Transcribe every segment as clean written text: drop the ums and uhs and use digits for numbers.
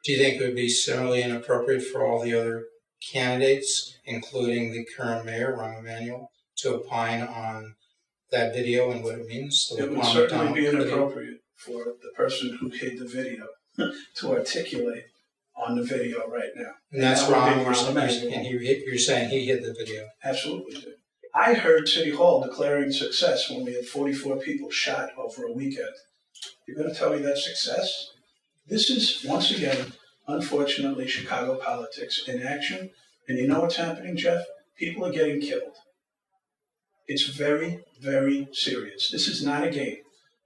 Do you think it would be similarly inappropriate for all the other candidates, including the current mayor, Rahm Emanuel, to opine on that video and what it means? It would certainly be inappropriate for the person who hid the video to articulate on the video right now. And that's wrong. And you're saying he hid the video. Absolutely did. I heard City Hall declaring success when we had 44 people shot over a weekend. You're going to tell me that's success? This is, once again, unfortunately, Chicago politics in action. And you know what's happening, Jeff? People are getting killed. It's very, very serious. This is not a game.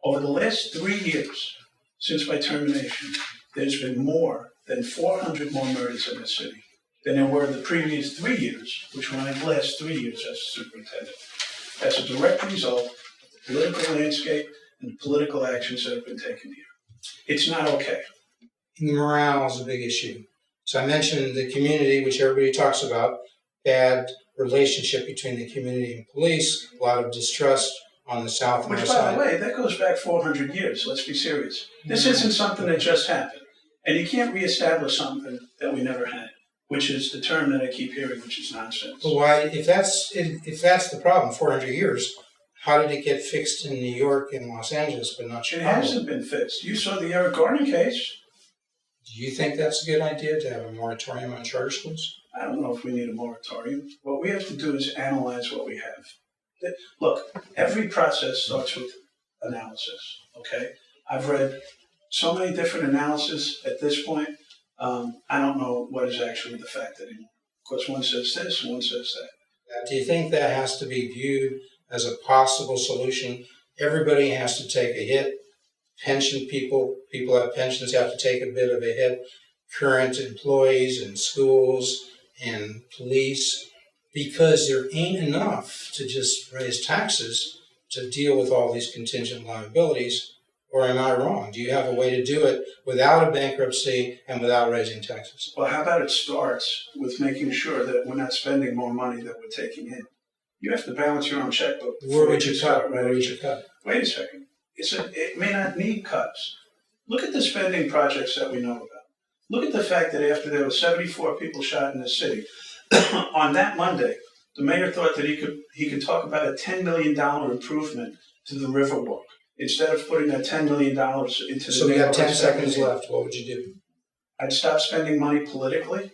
Over the last 3 years, since my termination, there's been more than 400 more murders in the city than there were the previous 3 years, which were my last 3 years as superintendent. That's a direct result of the political landscape and the political actions that have been taken here. It's not okay. Morale is a big issue. So I mentioned the community, which everybody talks about, bad relationship between the community and police, a lot of distrust on the south and west side. Which, by the way, that goes back 400 years. Let's be serious. This isn't something that just happened. And you can't reestablish something that we never had, which is the term that I keep hearing, which is nonsense. Well, why, if that's the problem, 400 years, how did it get fixed in New York and Los Angeles, but not Chicago? It hasn't been fixed. You saw the Eric Garner case. Do you think that's a good idea to have a moratorium on charter schools? I don't know if we need a moratorium. What we have to do is analyze what we have. Look, every process starts with analysis, okay? I've read so many different analyses at this point. I don't know what is actually the fact anymore. Because one says this, one says that. Do you think that has to be viewed as a possible solution? Everybody has to take a hit. Pension people have pensions, have to take a bit of a hit. Current employees in schools and police, because there ain't enough to just raise taxes to deal with all these contingent liabilities. Or am I wrong? Do you have a way to do it without a bankruptcy and without raising taxes? Well, how about it starts with making sure that we're not spending more money than we're taking in? You have to balance your own checkbook. Where would you cut? Where would you cut? Wait a second. It may not need cuts. Look at the spending projects that we know about. Look at the fact that after there were 74 people shot in the city, on that Monday, the mayor thought that he could talk about a $10 million improvement to the Riverwalk instead of putting that $10 million into the. So we have 10 seconds left. What would you do? I'd stop spending money politically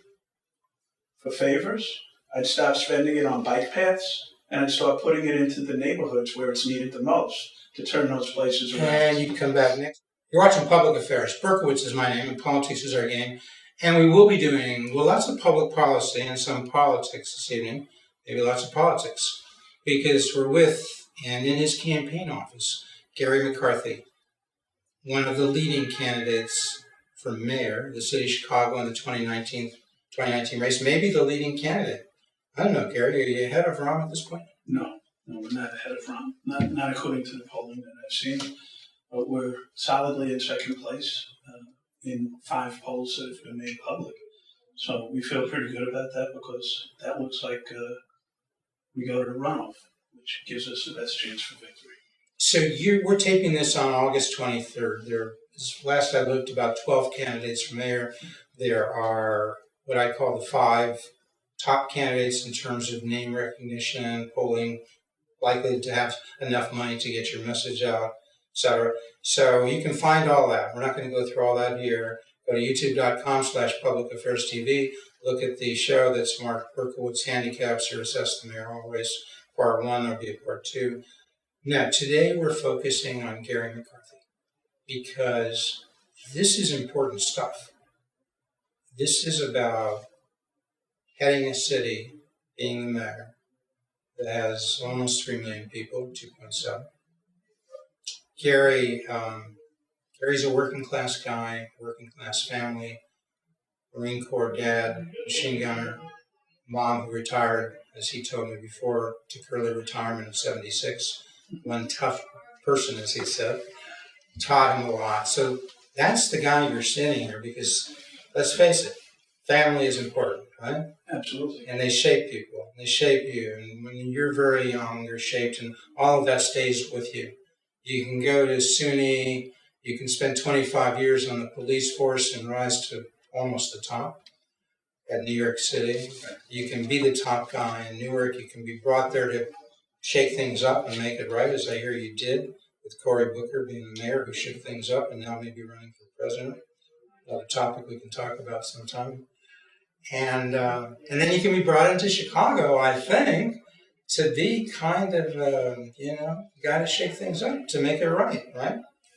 for favors. I'd stop spending it on bike paths, and I'd start putting it into the neighborhoods where it's needed the most to turn those places around. And you can come back next. You're watching Public Affairs. Berkowitz is my name, and politics is our game. And we will be doing, lots of public policy and some politics this evening, maybe lots of politics, because we're with, and in his campaign office, Garry McCarthy, one of the leading candidates for mayor of the city of Chicago in the 2019 race, maybe the leading candidate. I don't know, Garry, are you ahead of Rahm at this point? No, we're not ahead of Rahm, not according to the polling that I've seen. But we're solidly in second place in 5 polls that have been made public. So we feel pretty good about that because that looks like we go to the runoff, which gives us the best chance for victory. So we're taping this on August 23rd. Last I looked, about 12 candidates for mayor. There are what I call the 5 top candidates in terms of name recognition, polling, likely to have enough money to get your message out, etc. So you can find all that. We're not going to go through all that here. Go to youtube.com/publicaffairs.tv. Look at the show that's marked Berkowitz Handicaps or Assess the Mayoral Race, Part 1. There'll be a Part 2. Now, today we're focusing on Garry McCarthy because this is important stuff. This is about heading a city, being the mayor, that has almost 3 million people, 2.7. Garry's a working class guy, working class family, Marine Corps dad, machine gunner, mom who retired, as he told me before, took early retirement at 76. One tough person, as he said, taught him a lot. So that's the guy you're standing here because, let's face it, family is important, right? Absolutely. And they shape people. They shape you. And when you're very young, you're shaped, and all of that stays with you. You can go to SUNY, you can spend 25 years on the police force and rise to almost the top at New York City. You can be the top guy in Newark. You can be brought there to shake things up and make it right, as I hear you did with Cory Booker being the mayor who shook things up and now maybe running for president. Another topic we can talk about sometime. And then you can be brought into Chicago, I think, to be kind of, guy to shake things up, to make it right?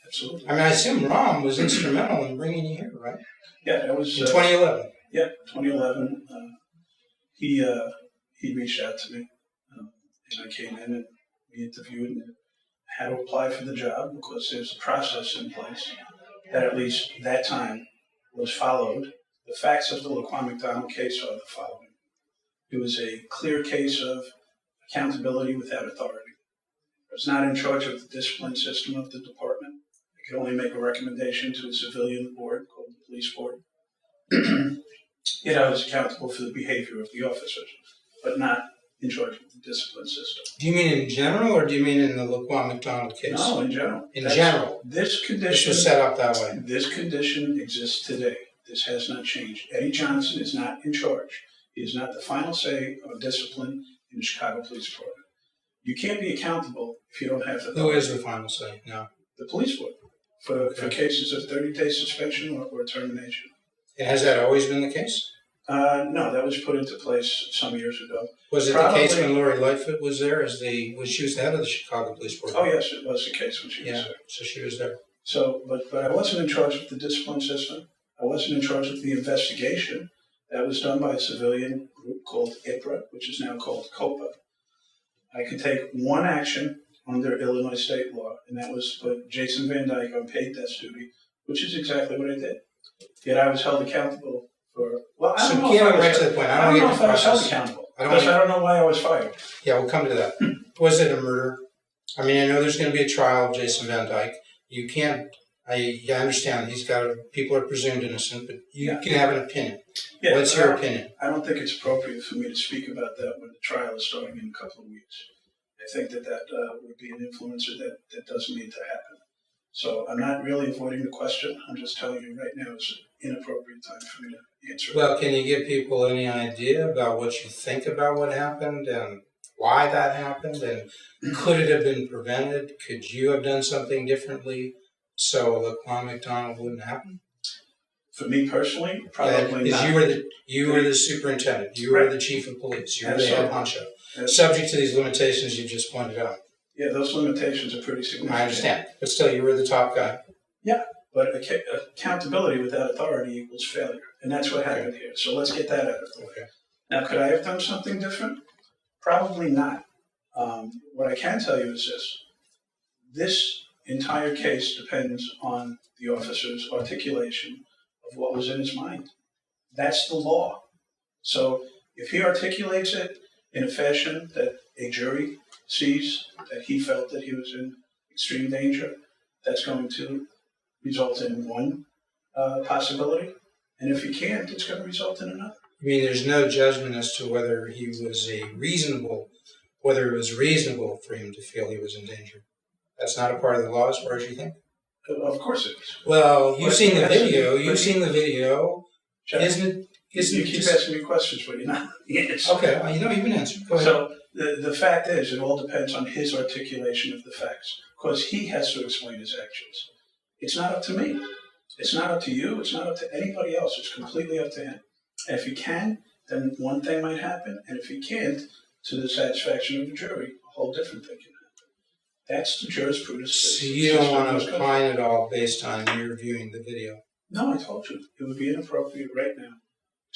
Absolutely. I mean, I assume Rom was instrumental in bringing you here, right? Yeah, that was... In 2011. Yeah, 2011. He reached out to me, and I came in and we interviewed and had to apply for the job because there's a process in place that at least that time was followed. The facts of the Laquan McDonald case are the following. It was a clear case of accountability without authority. I was not in charge of the discipline system of the department. I could only make a recommendation to a civilian board called the police board. Yet I was accountable for the behavior of the officers, but not in charge of the discipline system. Do you mean in general, or do you mean in the Laquan McDonald case? No, in general. In general. This This was set up that way. This condition exists today. This has not changed. Eddie Johnson is not in charge. He is not the final say on discipline in the Chicago Police Department. You can't be accountable if you don't have the... Who is the final say now? The police board, for cases of 30-day suspension or termination. And has that always been the case? No, that was put into place some years ago. Was it the case when Lori Lightfoot was there? She was the head of the Chicago Police Board? Oh, yes, it was the case when she was there. So she was there. So, but I wasn't in charge of the discipline system. I wasn't in charge of the investigation. That was done by a civilian group called IPRA, which is now called COPA. I could take one action under Illinois state law, and that was to put Jason Van Dyke on paid desk duty, which is exactly what I did. Yet I was held accountable for, well, I don't know if I was held accountable, because I don't know why I was fired. Yeah, we'll come to that. Was it a murder? I mean, I know there's going to be a trial of Jason Van Dyke. You can't, I understand people are presumed innocent, but you can have an opinion. Yeah, what's your opinion? I don't think it's appropriate for me to speak about that when the trial is starting in a couple of weeks. I think that would be an influencer that doesn't need to happen. So I'm not really avoiding the question. I'm just telling you right now it's an inappropriate time for me to answer. Well, can you give people any idea about what you think about what happened and why that happened? And could it have been prevented? Could you have done something differently so Laquan McDonald wouldn't happen? For me personally, probably not. You were the superintendent. You were the chief of police. You were the head honcho. Subject to these limitations you just pointed out. Yeah, those limitations are pretty significant. I understand. But still, you were the top guy. Yeah, but accountability without authority equals failure. And that's what happened here. So let's get that out of the way. Okay. Now, could I have done something different? Probably not. What I can tell you is this. This entire case depends on the officer's articulation of what was in his mind. That's the law. So if he articulates it in a fashion that a jury sees that he felt that he was in extreme danger, that's going to result in one possibility. And if he can't, it's going to result in another. I mean, there's no judgment as to whether it was reasonable for him to feel he was in danger. That's not a part of the law as far as you think? Of course it is. Well, you've seen the video. Jeff, isn't it? You keep asking me questions, but you're not. Yes. Okay, you can answer. Go ahead. So the fact is, it all depends on his articulation of the facts, because he has to explain his actions. It's not up to me. It's not up to you. It's not up to anybody else. It's completely up to him. And if he can, then one thing might happen. And if he can't, to the satisfaction of the jury, a whole different thing can happen. That's the jurisprudence. So you don't want to opine at all based on your viewing the video? No, I told you. It would be inappropriate right now,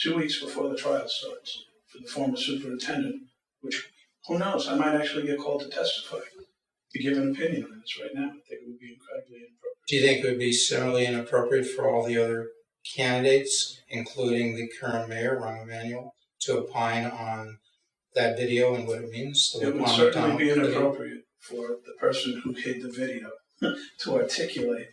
2 weeks before the trial starts, for the former superintendent, which, who knows, I might actually get called to testify, to give an opinion on this right now. I think it would be incredibly inappropriate. Do you think it would be similarly inappropriate for all the other candidates, including the current mayor, Rahm Emanuel, to opine on that video and what it means? It would certainly be inappropriate for the person who hid the video to articulate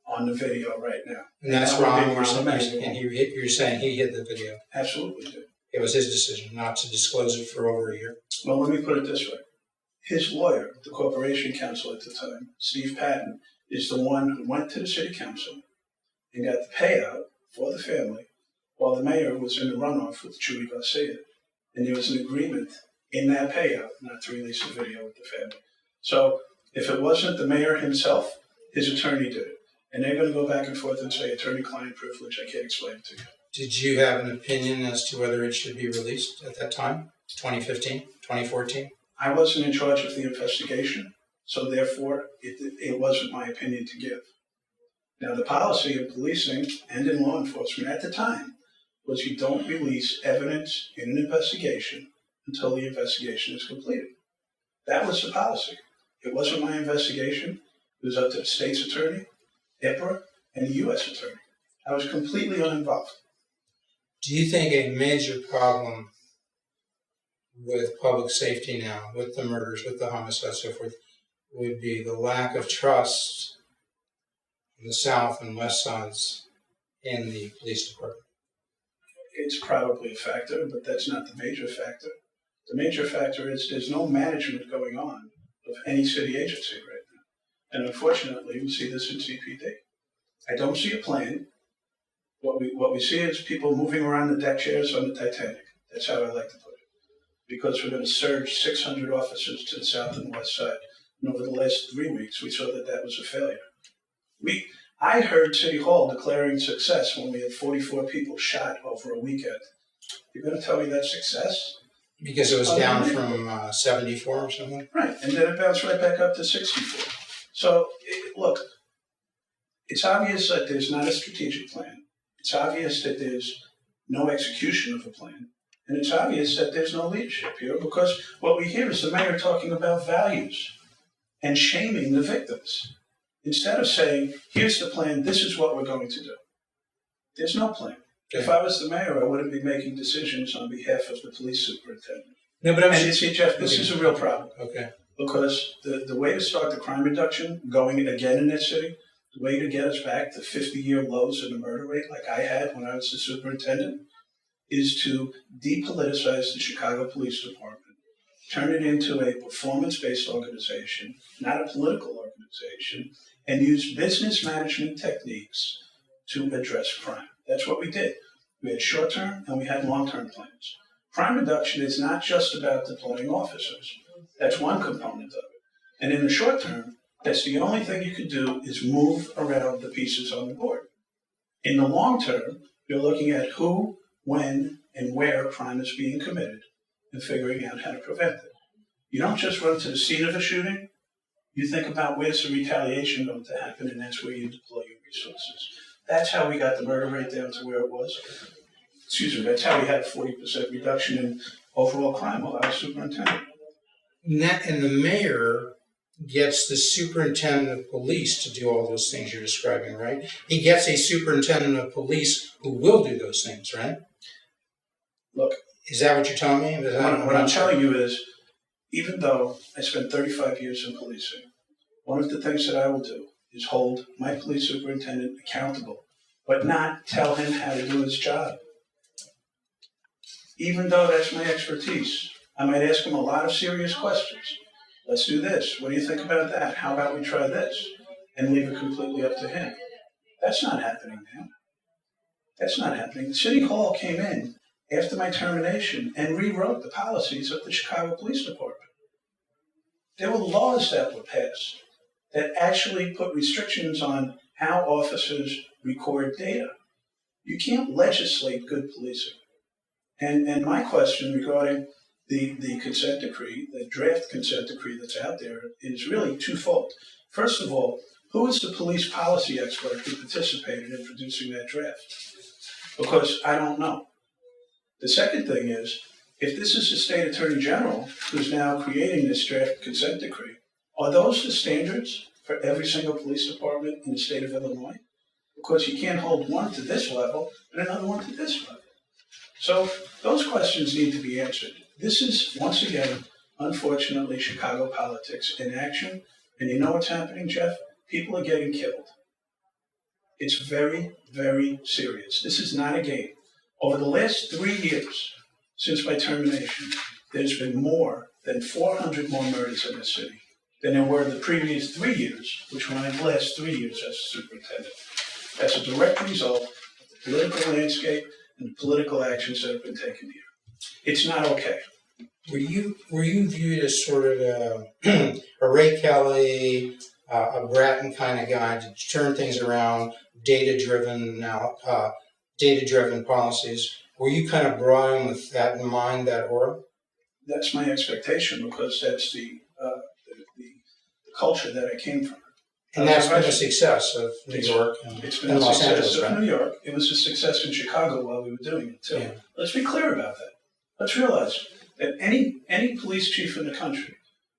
on the video right now. And that's wrong, and you're saying he hid the video? Absolutely did. It was his decision not to disclose it for over a year? Well, let me put it this way. His lawyer, the corporation counsel at the time, Steve Patton, is the one who went to the city council and got the payout for the family while the mayor was in the runoff with Judy Garcia. And there was an agreement in that payout not to release the video with the family. So if it wasn't the mayor himself, his attorney did it. And they're going to go back and forth and say attorney-client privilege. I can't explain it to you. Did you have an opinion as to whether it should be released at that time, 2015, 2014? I wasn't in charge of the investigation, so therefore it wasn't my opinion to give. Now, the policy of policing and in law enforcement at the time was you don't release evidence in an investigation until the investigation is completed. That was the policy. It wasn't my investigation. It was up to the state's attorney, IPRA, and the U.S. attorney. I was completely uninvolved. Do you think a major problem with public safety now, with the murders, with the homicides, so forth, would be the lack of trust on the south and west sides in the police department? It's probably a factor, but that's not the major factor. The major factor is there's no management going on of any city agency right now. And unfortunately, we see this in CPD. I don't see a plan. What we see is people moving around the deck chairs on the Titanic. That's how I like to put it. Because we're going to surge 600 officers to the south and west side. And over the last 3 weeks, we saw that that was a failure. I heard City Hall declaring success when we had 44 people shot over a weekend. You're going to tell me that's success? Because it was down from 74 or something? Right, and then it bounced right back up to 64. So, look, it's obvious that there's not a strategic plan. It's obvious that there's no execution of a plan. And it's obvious that there's no leadership here because what we hear is the mayor talking about values and shaming the victims. Instead of saying, here's the plan, this is what we're going to do. There's no plan. If I was the mayor, I wouldn't be making decisions on behalf of the police superintendent. No, but And you see, Jeff, this is a real problem. Okay. Because the way to start the crime reduction, going again in this city, the way to get us back to 50-year lows in the murder rate like I had when I was the superintendent, is to depoliticize the Chicago Police Department, turn it into a performance-based organization, not a political organization, and use business management techniques to address crime. That's what we did. We had short-term and we had long-term plans. Crime reduction is not just about deploying officers. That's one component of it. And in the short term, that's the only thing you can do is move around the pieces on the board. In the long term, you're looking at who, when, and where crime is being committed and figuring out how to prevent it. You don't just run to the scene of a shooting. You think about where's the retaliation going to happen, and that's where you deploy your resources. That's how we got the murder rate down to where it was. That's how we had a 40% reduction in overall crime while I was superintendent. And the mayor gets the superintendent of police to do all those things you're describing, right? He gets a superintendent of police who will do those things, right? Look, is that what you're telling me? What I'm telling you is, even though I spent 35 years in policing, one of the things that I will do is hold my police superintendent accountable, but not tell him how to do his job. Even though that's my expertise, I might ask him a lot of serious questions. Let's do this. What do you think about that? How about we try this? And leave it completely up to him. That's not happening now. That's not happening. The City Hall came in after my termination and rewrote the policies of the Chicago Police Department. There were laws that were passed that actually put restrictions on how officers record data. You can't legislate good policing. And my question regarding the consent decree, the draft consent decree that's out there, is really twofold. First of all, who is the police policy expert who participated in producing that draft? Because I don't know. The second thing is, if this is the state attorney general who's now creating this draft consent decree, are those the standards for every single police department in the state of Illinois? Because you can't hold one to this level and another one to this level. So those questions need to be answered. This is, once again, unfortunately, Chicago politics in action. And you know what's happening, Jeff? People are getting killed. It's very, very serious. This is not a game. Over the last 3 years, since my termination, there's been more than 400 more murders in this city than there were in the previous 3 years, which were my last 3 years as superintendent. That's a direct result of the political landscape and the political actions that have been taken here. It's not okay. Were you viewed as sort of a Ray Kelly, a Bratton kind of guy to turn things around, data-driven policies? Were you kind of brought in with that in mind, that aura? That's my expectation because that's the culture that I came from. And that's been a success of New York It's been and a Los success Angeles, of right? New York. It was a success in Chicago while we were doing it too. Yeah. Let's be clear about that. Let's realize that any police chief in the country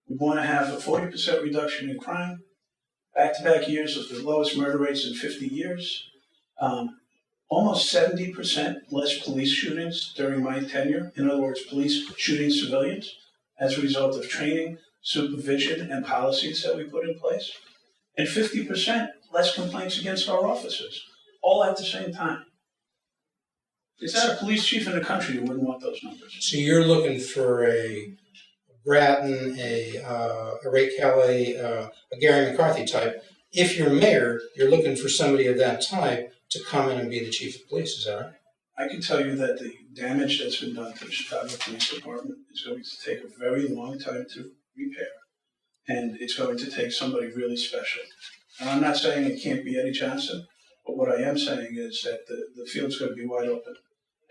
would want to have a 40% reduction in crime, back-to-back years of the lowest murder rates in 50 years, almost 70% less police shootings during my tenure. In other words, police shooting civilians as a result of training, supervision, and policies that we put in place. And 50% less complaints against our officers, all at the same time. Is that a police chief in the country who wouldn't want those numbers? So you're looking for a Bratton, a Ray Kelly, a Garry McCarthy type. If you're mayor, you're looking for somebody of that type to come in and be the chief of police, is that right? I can tell you that the damage that's been done to the Chicago Police Department is going to take a very long time to repair. And it's going to take somebody really special. And I'm not saying it can't be Eddie Johnson, but what I am saying is that the field's going to be wide open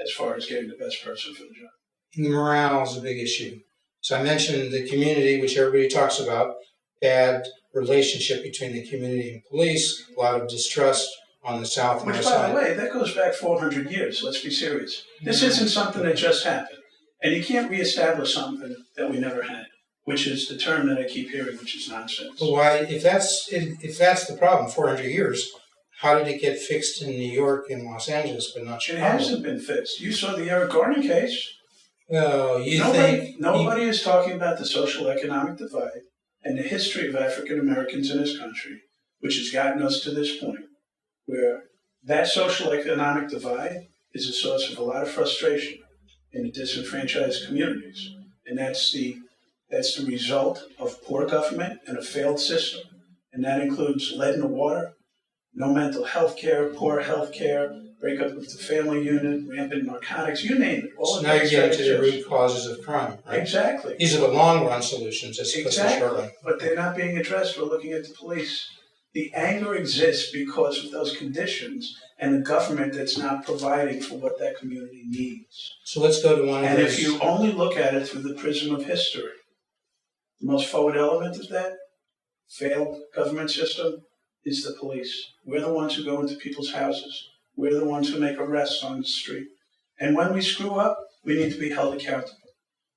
as far as getting the best person for the job. Morale is a big issue. So I mentioned the community, which everybody talks about, bad relationship between the community and police, a lot of distrust on the south and Which, west by side. the way, that goes back 400 years. Let's be serious. This isn't something that just happened. And you can't reestablish something that we never had, which is the term that I keep hearing, which is nonsense. But why, if that's the problem, 400 years, how did it get fixed in New York and Los Angeles, but not It Chicago? hasn't been fixed. You saw the Eric Garner case. Well, Nobody is talking about the social economic divide and the history of African Americans in this country, which has gotten us to this point, where that social economic divide is a source of a lot of frustration in the disenfranchised communities. And that's the result of poor government and a failed system. And that includes lead in the water, no mental health care, poor health care, breakup of the family unit, rampant narcotics, you name it. So now you're getting to the root causes of crime, right? Exactly. These are the long-run solutions, as opposed to short-run. But they're not being addressed. We're looking at the police. The anger exists because of those conditions and the government that's not providing for what that community needs. So let's go to one of And those. if you only look at it through the prism of history, the most forward element of that failed government system is the police. We're the ones who go into people's houses. We're the ones who make arrests on the street. And when we screw up, we need to be held accountable.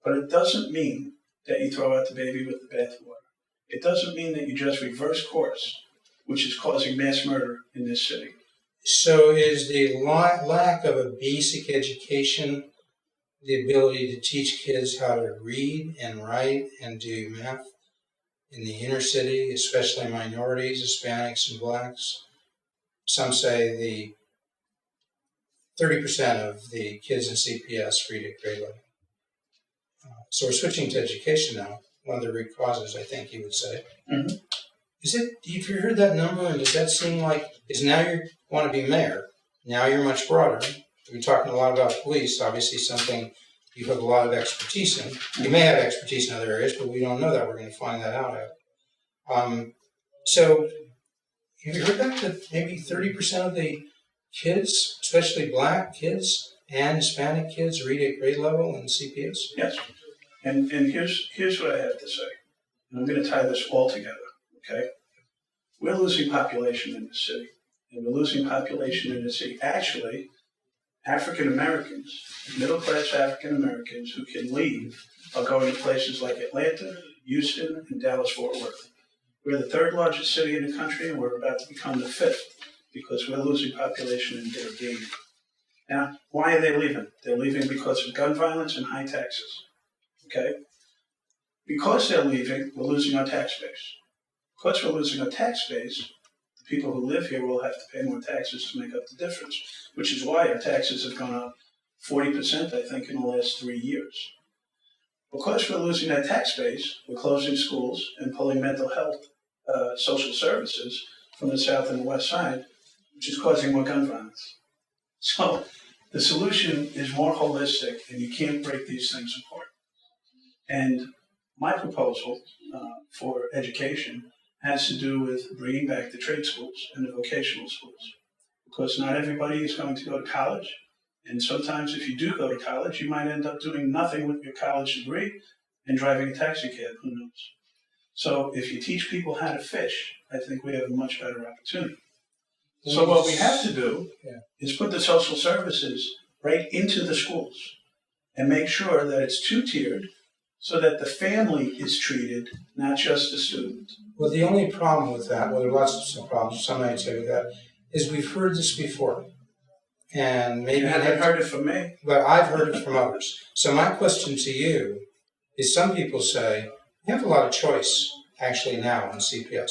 But it doesn't mean that you throw out the baby with the bathwater. It doesn't mean that you just reverse course, which is causing mass murder in this city. So is the lack of a basic education, the ability to teach kids how to read and write and do math in the inner city, especially minorities, Hispanics and blacks? Some say the 30% of the kids in CPS read at grade level. So we're switching to education now, one of the root causes, I think you would say. Mm-hmm. Have you heard that number, and does that seem like, is now you want to be mayor, now you're much broader. We're talking a lot about police, obviously something you have a lot of expertise in. You may have expertise in other areas, but we don't know that. We're going to find that out. So have you heard that maybe 30% of the kids, especially black kids and Hispanic kids, read at grade level in CPS? Yes. And here's what I have to say. And I'm going to tie this all together, okay? We're losing population in the city. And we're losing population in the city. Actually, African Americans, middle class African Americans who can leave are going to places like Atlanta, Houston, and Dallas-Fort Worth. We're the third largest city in the country, and we're about to become the fifth because we're losing population and they're gaining. Now, why are they leaving? They're leaving because of gun violence and high taxes. Okay? Because they're leaving, we're losing our tax base. Because we're losing our tax base, the people who live here will have to pay more taxes to make up the difference, which is why our taxes have gone up 40%, I think, in the last 3 years. Because we're losing that tax base, we're closing schools and pulling mental health social services from the south and the west side, which is causing more gun violence. So The solution is more holistic, and you can't break these things apart. And my proposal for education has to do with bringing back the trade schools and the vocational schools, because not everybody is going to go to college. And sometimes if you do go to college, you might end up doing nothing with your college degree and driving a taxi cab, who knows? So if you teach people how to fish, I think we have a much better opportunity. So what we have to do is put the social services right into the schools and make sure that it's two-tiered so that the family is treated, not just the student. Well, the only problem with that, well, there are lots of problems, some might say with that, is we've heard this before. And maybe You haven't heard it from me. But I've heard it from others. So my question to you is, some people say, we have a lot of choice actually now in CPS.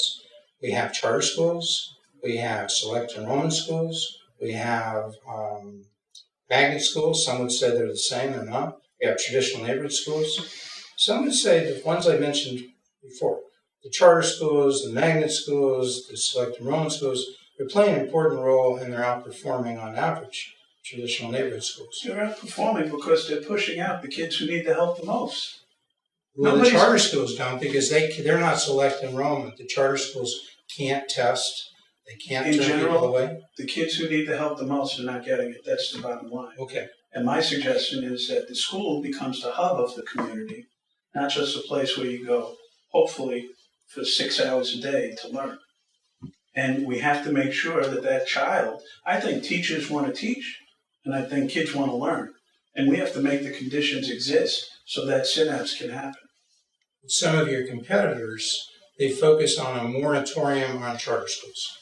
We have charter schools, we have select enrollment schools, we have magnet schools. Some would say they're the same, they're not. We have traditional neighborhood schools. Some would say the ones I mentioned before, the charter schools, the magnet schools, the select enrollment schools, they're playing an important role and they're outperforming on average traditional neighborhood schools. They're outperforming because they're pushing out the kids who need the help the most. Well, the charter schools don't, because they're not select enrollment. The charter schools can't test. They can't turn people away. The kids who need the help the most are not getting it. That's the bottom line. Okay. And my suggestion is that the school becomes the hub of the community, not just a place where you go, hopefully, for 6 hours a day to learn. And we have to make sure that that child, I think teachers want to teach, and I think kids want to learn. And we have to make the conditions exist so that synapse can happen. Some of your competitors, they focus on a moratorium on charter schools.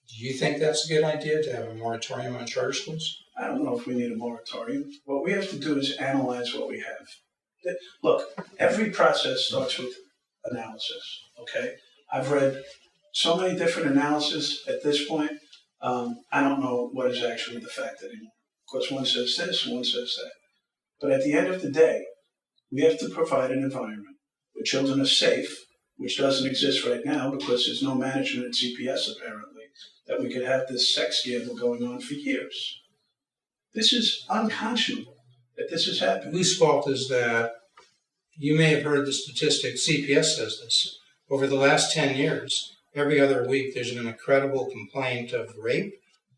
Do you think that's a good idea, to have a moratorium on charter schools? I don't know if we need a moratorium. What we have to do is analyze what we have. Look, every process starts with analysis, okay? I've read so many different analyses at this point, I don't know what is actually the fact anymore. Of course, one says this, one says that. But at the end of the day, we have to provide an environment where children are safe, which doesn't exist right now because there's no management at CPS, apparently, that we could have this sex scandal going on for years. This is unconscionable that this is happening. Whose fault is that? You may have heard the statistic, CPS says this. Over the last 10 years, every other week there's been a credible complaint of rape,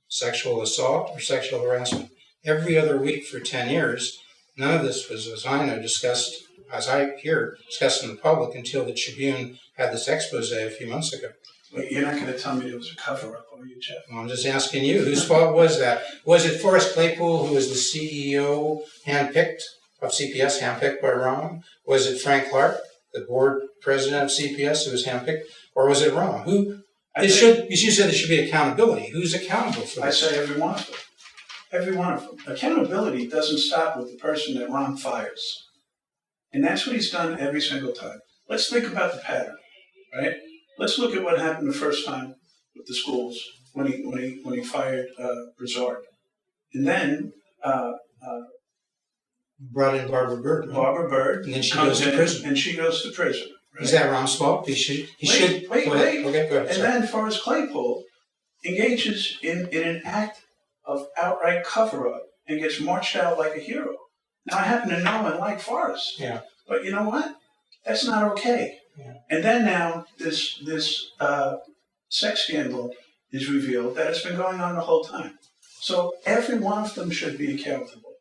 sexual assault, or sexual harassment. Every other week for 10 years, none of this was, as I know, discussed, as I hear, discussed in the public until the Tribune had this expose a few months ago. Wait, you're not going to tell me it was a cover-up, are you, Jeff? Well, I'm just asking you, whose fault was that? Was it Forrest Claypool, who was the CEO, handpicked of CPS, handpicked by Ron? Was it Frank Clark, the board president of CPS, who was handpicked? Or was it Ron? You said there should be accountability. Who's accountable for this? I say every one of them. Every one of them. Accountability doesn't stop with the person that Ron fires. And that's what he's done every single time. Let's think about the pattern, right? Let's look at what happened the first time with the schools when he fired Broussard. And then brought in Barbara Bird. Right? Barbara Bird. And then she goes to prison. And she goes to prison. Right? Is that Ron's fault? Wait. Okay, go ahead. And Sorry. then Forrest Claypool engages in an act of outright cover-up and gets marched out like a hero. Now, I happen to know and like Forrest. Yeah. But you know what? That's not okay. Yeah. And then now this sex scandal is revealed that it's been going on the whole time. So every one of them should be accountable.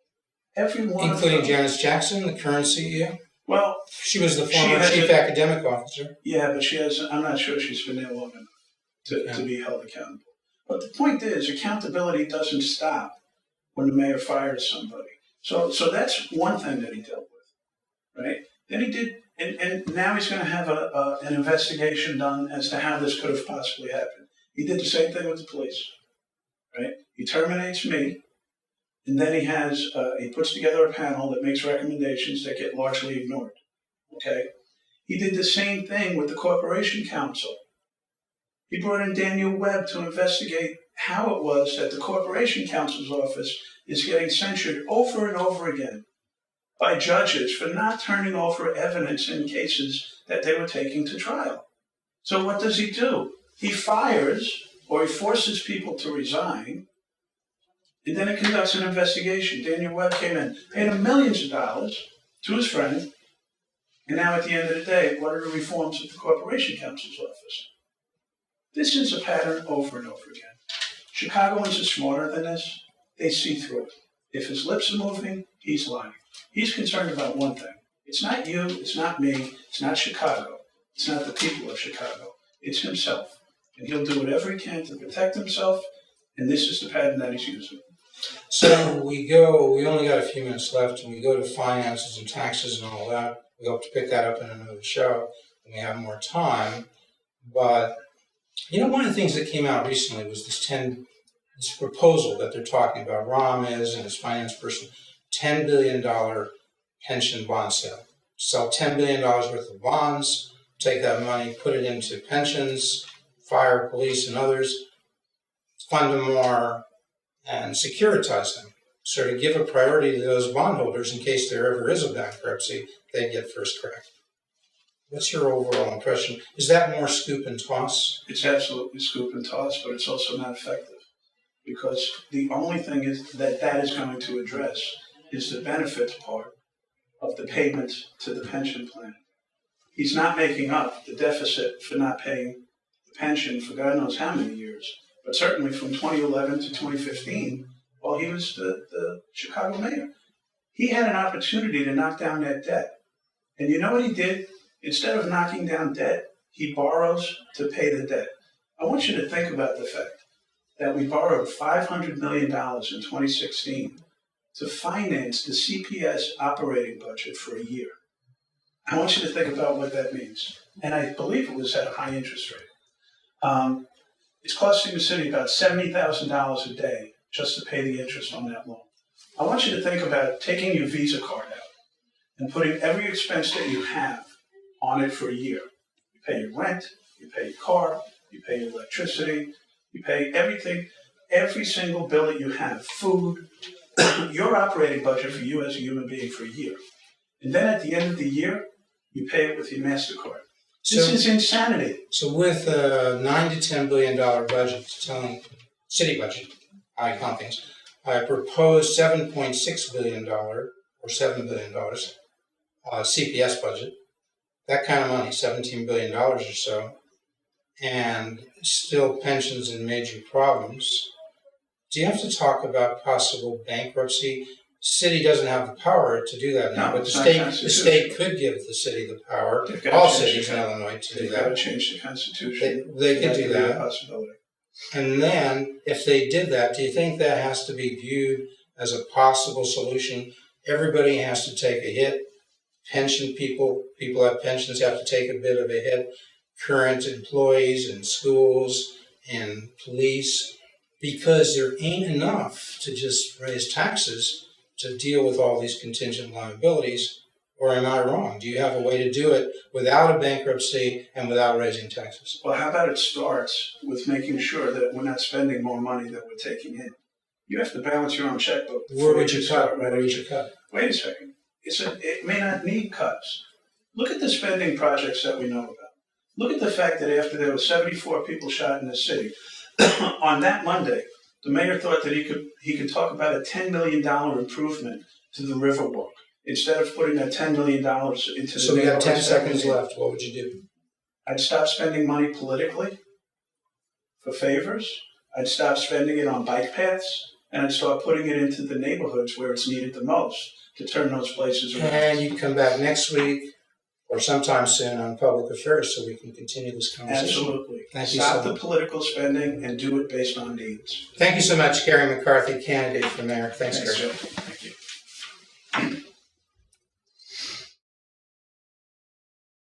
Every one of them. Including Janice Jackson, the current CEO? Well, she was the former chief academic officer. Yeah, but I'm not sure she's been there long enough to be held accountable. But the point is, accountability doesn't stop when the mayor fires somebody. So that's one thing that he dealt with, right? Then he did, and now he's going to have an investigation done as to how this could have possibly happened. He did the same thing with the police, right? He terminates me, and then he puts together a panel that makes recommendations that get largely ignored, okay? He did the same thing with the Corporation Council. He brought in Daniel Webb to investigate how it was that the Corporation Council's office is getting censured over and over again by judges for not turning over evidence in cases that they were taking to trial. So what does he do? He fires or he forces people to resign, And then it conducts an investigation. Daniel Webb came in, paid him millions of dollars to his friend, and now at the end of the day, what are the reforms at the Corporation Counsel's office? This is a pattern over and over again. Chicagoans are smarter than this. They see through it. If his lips are moving, he's lying. He's concerned about one thing. It's not you, it's not me, it's not Chicago, it's not the people of Chicago. It's himself. And he'll do whatever he can to protect himself, and this is the pattern that he's using. So we only got a few minutes left, and we go to finances and taxes and all that. We hope to pick that up in another show when we have more time. But, one of the things that came out recently was this proposal that they're talking about, Rahm is and his finance person, $10 billion pension bond sale. Sell $10 billion worth of bonds, take that money, put it into pensions, fire, police, and others, fund them more, and securitize them. So to give a priority to those bondholders in case there ever is a bankruptcy, they get first crack. What's your overall impression? Is that more scoop and toss? It's absolutely scoop and toss, but it's also not effective. Because the only thing is that is going to address is the benefits part of the payment to the pension plan. He's not making up the deficit for not paying the pension for God knows how many years, but certainly from 2011 to 2015, while he was the Chicago mayor. He had an opportunity to knock down that debt. And you know what he did? Instead of knocking down debt, he borrows to pay the debt. I want you to think about the fact that we borrowed $500 million in 2016 to finance the CPS operating budget for a year. I want you to think about what that means. And I believe it was at a high interest rate. It's costing the city about $70,000 a day just to pay the interest on that loan. I want you to think about taking your Visa card out and putting every expense that you have on it for a year. You pay your rent, you pay your car, you pay your electricity, you pay everything, every single bill that you have, food, your operating budget for you as a human being for a year. And then at the end of the year, you pay it with your MasterCard. This is insanity. So with a $9 to $10 billion budget, city budget, I count things, I propose $7.6 billion or $7 billion CPS budget. That kind of money, $17 billion or so, and still pensions in major problems. Do you have to talk about possible bankruptcy? The city doesn't have the power to do that now, No, but the state could give the city the power, all cities in Illinois, to do that. They've got to change the Constitution. They could do that. Possibility. And then, if they did that, do you think that has to be viewed as a possible solution? Everybody has to take a hit. People have pensions have to take a bit of a hit. Current employees in schools and police, because there ain't enough to just raise taxes to deal with all these contingent liabilities. Or am I wrong? Do you have a way to do it without a bankruptcy and without raising taxes? Well, how about it starts with making sure that we're not spending more money than we're taking in? You have to balance your own checkbook. Where would you cut? Where would you cut? Wait a second. It may not need cuts. Look at the spending projects that we know about. Look at the fact that after there were 74 people shot in the city, on that Monday, the mayor thought that he could talk about a $10 million improvement to the Riverwalk instead of putting that $10 million into the. So we have 10 seconds left. What would you do? I'd stop spending money politically for favors. I'd stop spending it on bike paths, and I'd start putting it into the neighborhoods where it's needed the most to turn those places around. And you can come back next week or sometime soon on Public Affairs so we can continue this conversation. Absolutely. Thank you Stop so the much. political spending and do it based on needs. Thank you so much, Garry McCarthy, candidate for mayor. Thanks, Garry. Sir.